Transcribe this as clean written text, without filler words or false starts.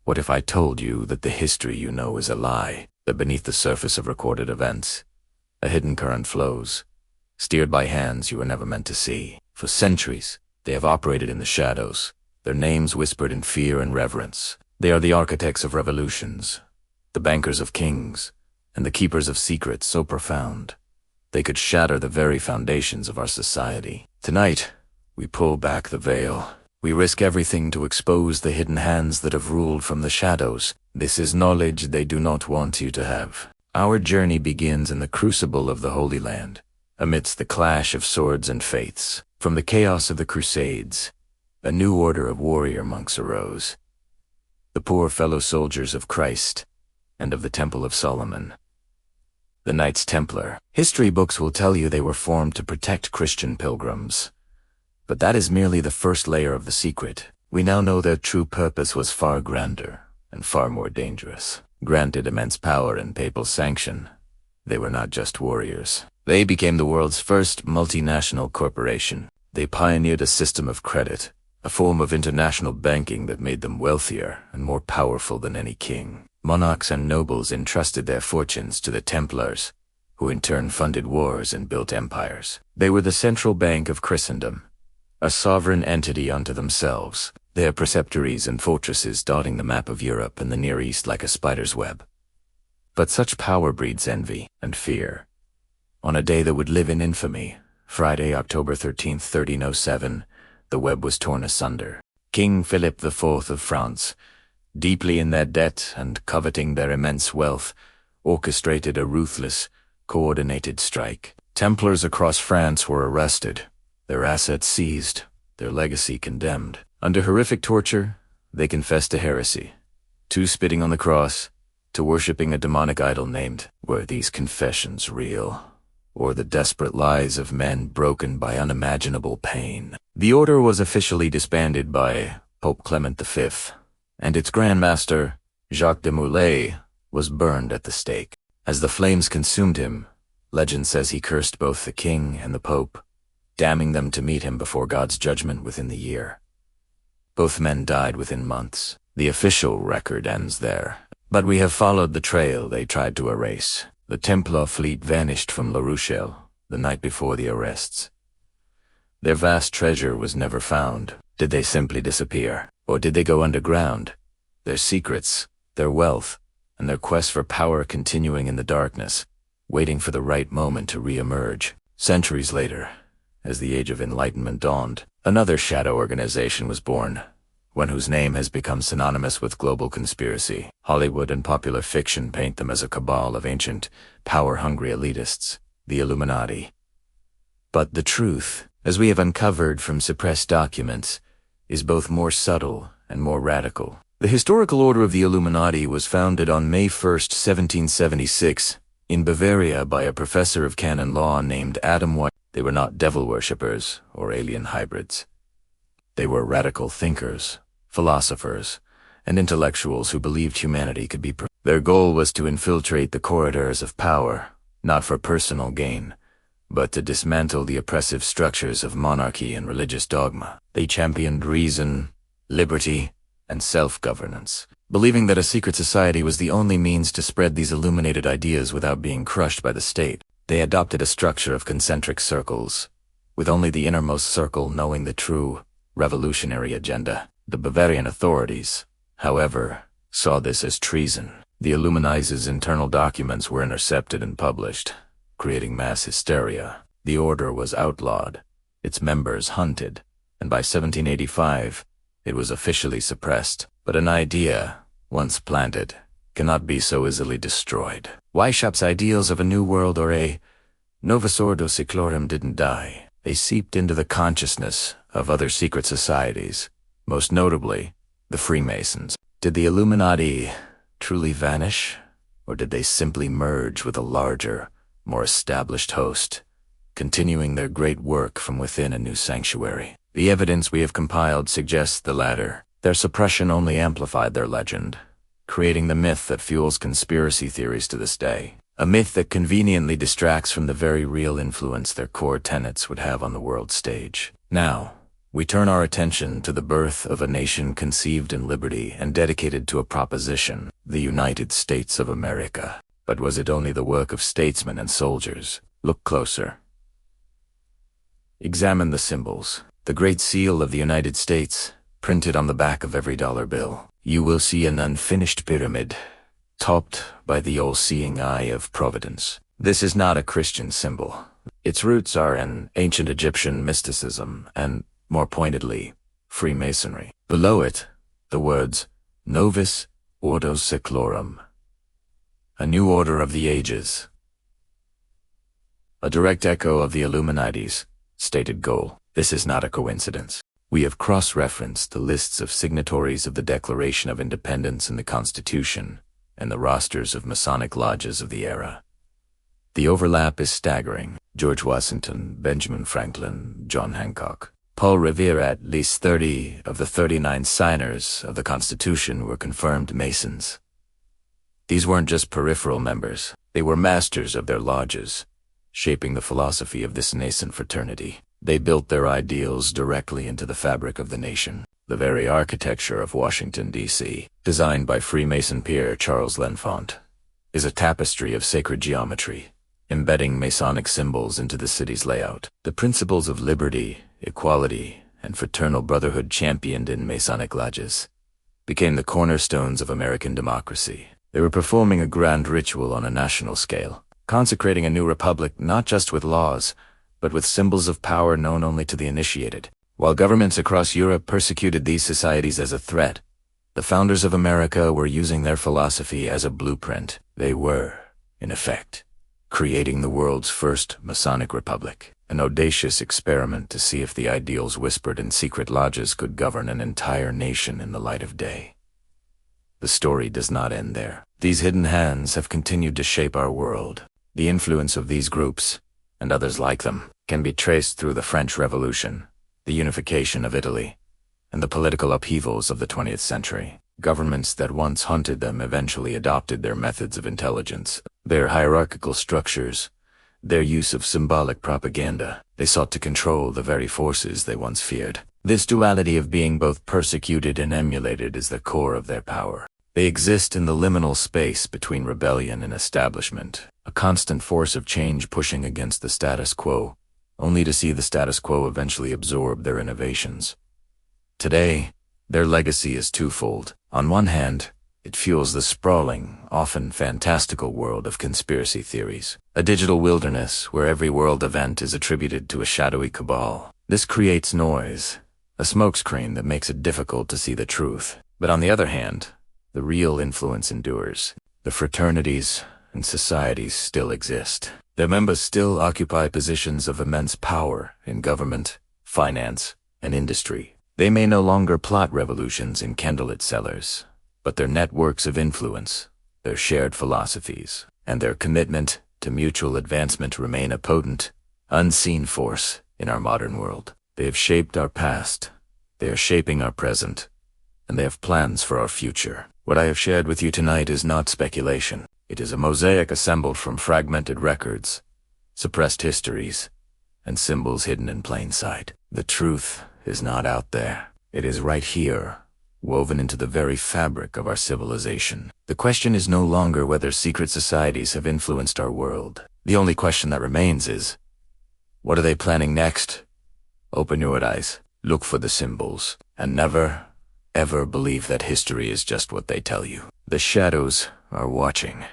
What if I told you that the history you know is a lie, that beneath the surface of recorded events, a hidden current flows, steered by hands you were never meant to see? For centuries, they have operated in the shadows, their names whispered in fear and reverence. They are the architects of revolutions, the bankers of kings, and the keepers of secrets so profound they could shatter the very foundations of our society. Tonight, we pull back the veil. We risk everything to expose the hidden hands that have ruled from the shadows. This is knowledge they do not want you to have. Our journey begins in the crucible of the Holy Land, amidst the clash of swords and faiths. From the chaos of the Crusades, a new order of warrior monks arose, the poor fellow soldiers of Christ and of the Temple of Solomon. The Knights Templar. History books will tell you they were formed to protect Christian pilgrims. But that is merely the first layer of the secret. We now know their true purpose was far grander and far more dangerous. Granted immense power and papal sanction, they were not just warriors. They became the world's first multinational corporation. They pioneered a system of credit, a form of international banking that made them wealthier and more powerful than any king. Monarchs and nobles entrusted their fortunes to the Templars, who in turn funded wars and built empires. They were the central bank of Christendom, a sovereign entity unto themselves, their preceptories and fortresses dotting the map of Europe and the Near East like a spider's web. But such power breeds envy and fear. On a day that would live in infamy, Friday, October 13th, 1307, the web was torn asunder. King Philip IV of France, deeply in their debt and coveting their immense wealth, orchestrated a ruthless, coordinated strike. Templars across France were arrested, their assets seized, their legacy condemned. Under horrific torture, they confessed to heresy, to spitting on the cross, to worshipping a demonic idol named. Were these confessions real, or the desperate lies of men broken by unimaginable pain? The order was officially disbanded by Pope Clement V, and its Grand Master, Jacques de Molay, was burned at the stake. As the flames consumed him, legend says he cursed both the king and the pope, damning them to meet him before God's judgment within the year. Both men died within months. The official record ends there. But we have followed the trail they tried to erase. The Templar fleet vanished from La Rochelle the night before the arrests. Their vast treasure was never found. Did they simply disappear? Or did they go underground? Their secrets, their wealth, and their quest for power continuing in the darkness, waiting for the right moment to re-emerge. Centuries later, as the age of enlightenment dawned, another shadow organization was born, one whose name has become synonymous with global conspiracy. Hollywood and popular fiction paint them as a cabal of ancient, power-hungry elitists, the Illuminati. But the truth, as we have uncovered from suppressed documents, is both more subtle and more radical. The historical order of the Illuminati was founded on May 1, 1776, in Bavaria by a professor of canon law named Adam White. They were not devil worshippers or alien hybrids. They were radical thinkers, philosophers, and intellectuals who believed humanity could be Their goal was to infiltrate the corridors of power, not for personal gain, but to dismantle the oppressive structures of monarchy and religious dogma. They championed reason, liberty, and self-governance. Believing that a secret society was the only means to spread these illuminated ideas without being crushed by the state, they adopted a structure of concentric circles, with only the innermost circle knowing the true, revolutionary agenda. The Bavarian authorities, however, saw this as treason. The Illuminati's internal documents were intercepted and published, creating mass hysteria. The order was outlawed, its members hunted, and by 1785, it was officially suppressed. But an idea, once planted, cannot be so easily destroyed. Weishaupt's ideals of a new world or a novus ordo seclorum didn't die. They seeped into the consciousness of other secret societies, most notably the Freemasons. Did the Illuminati truly vanish, or did they simply merge with a larger, more established host, continuing their great work from within a new sanctuary? The evidence we have compiled suggests the latter. Their suppression only amplified their legend, creating the myth that fuels conspiracy theories to this day. A myth that conveniently distracts from the very real influence their core tenets would have on the world stage. Now, we turn our attention to the birth of a nation conceived in liberty and dedicated to a proposition, the United States of America. But was it only the work of statesmen and soldiers? Look closer. Examine the symbols. The Great Seal of the United States, printed on the back of every dollar bill. You will see an unfinished pyramid, topped by the all-seeing eye of Providence. This is not a Christian symbol. Its roots are in ancient Egyptian mysticism and, more pointedly, Freemasonry. Below it, the words, Novus Ordo Seclorum, a new order of the ages. A direct echo of the Illuminati's stated goal. This is not a coincidence. We have cross-referenced the lists of signatories of the Declaration of Independence and the Constitution, and the rosters of Masonic lodges of the era. The overlap is staggering. George Washington, Benjamin Franklin, John Hancock, Paul Revere. At least 30 of the 39 signers of the Constitution were confirmed Masons. These weren't just peripheral members. They were masters of their lodges, shaping the philosophy of this nascent fraternity. They built their ideals directly into the fabric of the nation. The very architecture of Washington, D.C., designed by Freemason peer Charles L'Enfant, is a tapestry of sacred geometry, embedding Masonic symbols into the city's layout. The principles of liberty, equality, and fraternal brotherhood championed in Masonic lodges became the cornerstones of American democracy. They were performing a grand ritual on a national scale, consecrating a new republic not just with laws, but with symbols of power known only to the initiated. While governments across Europe persecuted these societies as a threat, the founders of America were using their philosophy as a blueprint. They were, in effect, creating the world's first Masonic republic, an audacious experiment to see if the ideals whispered in secret lodges could govern an entire nation in the light of day. The story does not end there. These hidden hands have continued to shape our world. The influence of these groups, and others like them, can be traced through the French Revolution, the unification of Italy, and the political upheavals of the 20th century. Governments that once hunted them eventually adopted their methods of intelligence, their hierarchical structures, their use of symbolic propaganda. They sought to control the very forces they once feared. This duality of being both persecuted and emulated is the core of their power. They exist in the liminal space between rebellion and establishment, a constant force of change pushing against the status quo, only to see the status quo eventually absorb their innovations. Today, their legacy is twofold. On one hand, it fuels the sprawling, often fantastical world of conspiracy theories, a digital wilderness where every world event is attributed to a shadowy cabal. This creates noise, a smokescreen that makes it difficult to see the truth. But on the other hand, the real influence endures. The fraternities and societies still exist. Their members still occupy positions of immense power in government, finance, and industry. They may no longer plot revolutions in candlelit cellars, but their networks of influence, their shared philosophies, and their commitment to mutual advancement remain a potent, unseen force in our modern world. They have shaped our past, they are shaping our present, and they have plans for our future. What I have shared with you tonight is not speculation. It is a mosaic assembled from fragmented records, suppressed histories, and symbols hidden in plain sight. The truth is not out there. It is right here, woven into the very fabric of our civilization. The question is no longer whether secret societies have influenced our world. The only question that remains is, what are they planning next? Open your eyes, look for the symbols, and never, ever believe that history is just what they tell you. The shadows are watching.